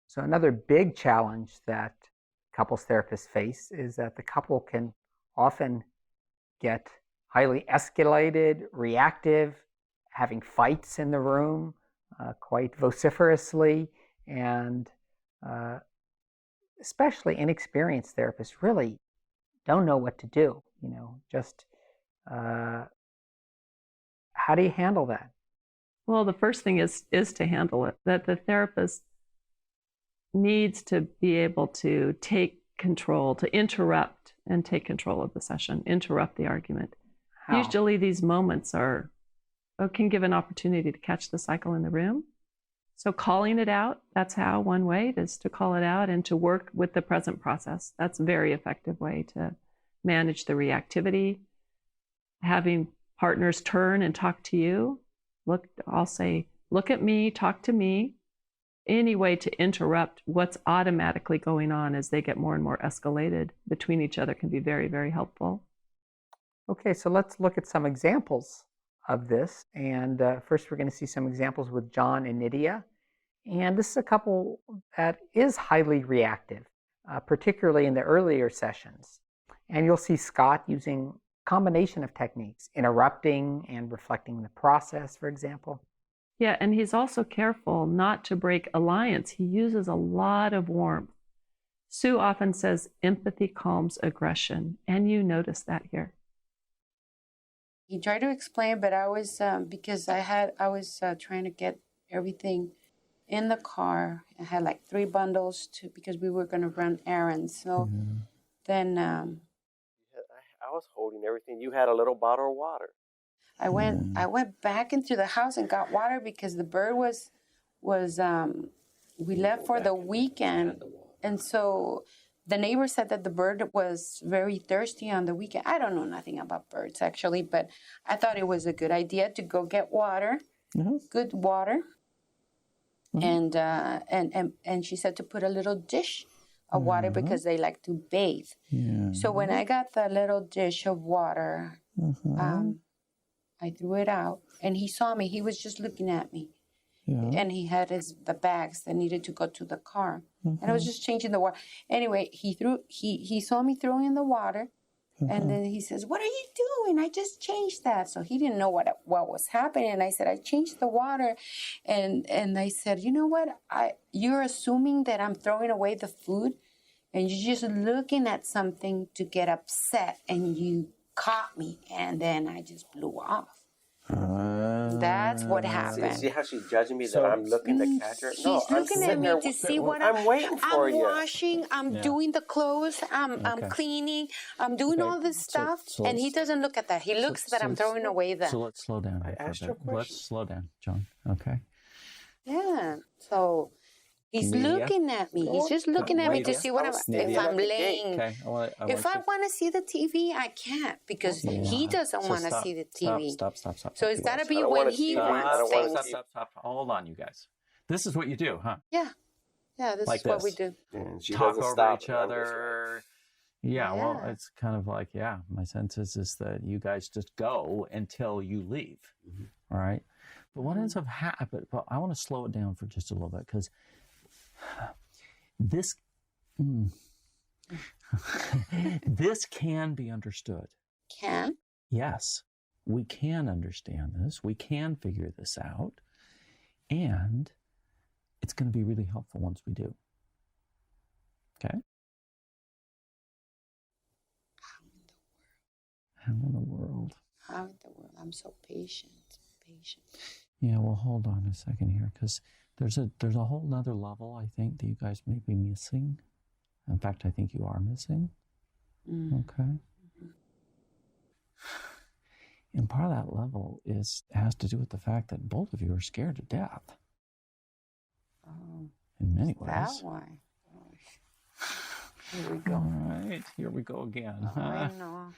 So another big challenge that couples therapists face is that the couple can often get highly escalated, reactive, having fights in the room quite vociferously, and especially inexperienced therapists really don't know what to do. Just how do you handle that? Well, the first thing is to handle it, that the therapist needs to be able to take control, to interrupt and take control of the session, interrupt the argument. How? Usually these moments can give an opportunity to catch the cycle in the room. So calling it out, that's how one way is to call it out and to work with the present process. That's a very effective way to manage the reactivity. Having partners turn and talk to you. I'll say, look at me, talk to me. Any way to interrupt what's automatically going on as they get more and more escalated between each other can be very, very helpful. Okay, so let's look at some examples of this. And first, we're going to see some examples with John and Nydia. And this is a couple that is highly reactive, particularly in the earlier sessions. And you'll see Scott using a combination of techniques, interrupting and reflecting the process, for example. Yeah, and he's also careful not to break alliance. He uses a lot of warmth. Sue often says empathy calms aggression, and you notice that here. He tried to explain, but I was because I was trying to get everything in the car. I had like 3 bundles because we were going to run errands. So then I was holding everything. You had a little bottle of water. I went back into the house and got water because the bird was we left for the weekend, and so the neighbor said that the bird was very thirsty on the weekend. I don't know nothing about birds actually, but I thought it was a good idea to go get water, good water, and she said to put a little dish of water because they like to bathe. So when I got the little dish of water. I threw it out, and he saw me. He was just looking at me, and he had the bags that needed to go to the car, and I was just changing the water. Anyway, he saw me throwing the water, and then he says, "What are you doing? I just changed that." So he didn't know what was happening, and I said, "I changed the water," and I said, "You know what? You're assuming that I'm throwing away the food, and you're just looking at something to get upset, and you caught me, and then I just blew off." That's what happened. See how she's judging me that I'm looking to catch her? No, she's looking at me to see what I'm waiting for you. I'm washing, I'm doing the clothes, I'm cleaning, I'm doing all this stuff, and he doesn't look at that. He looks that I'm throwing away the... So let's slow down. Let's slow down, John, okay? Yeah, so... He's looking at me. He's just looking at me to see if I'm laying. Okay. If I want to see the TV, I can't because he doesn't want to see the TV. Stop. So it's got to be when he wants things. Stop. Hold on, you guys. This is what you do, huh? Yeah, this like is what we do. Talk over each other. Yeah, well, it's kind of like, my sense is that you guys just go until you leave, all right? But what ends up happening, but I want to slow it down for just a little bit because this can be understood. Can? Yes, we can understand this. We can figure this out. And it's going to be really helpful once we do. Okay? How in the world? I'm so patient. Yeah, well, hold on a second here, because there's a whole nother level, I think, that you guys may be missing. In fact, I think you are missing. Okay? And part of that level has to do with the fact that both of you are scared to death. Oh. In many ways. That's why. Here we go. All right, here we go again. I know.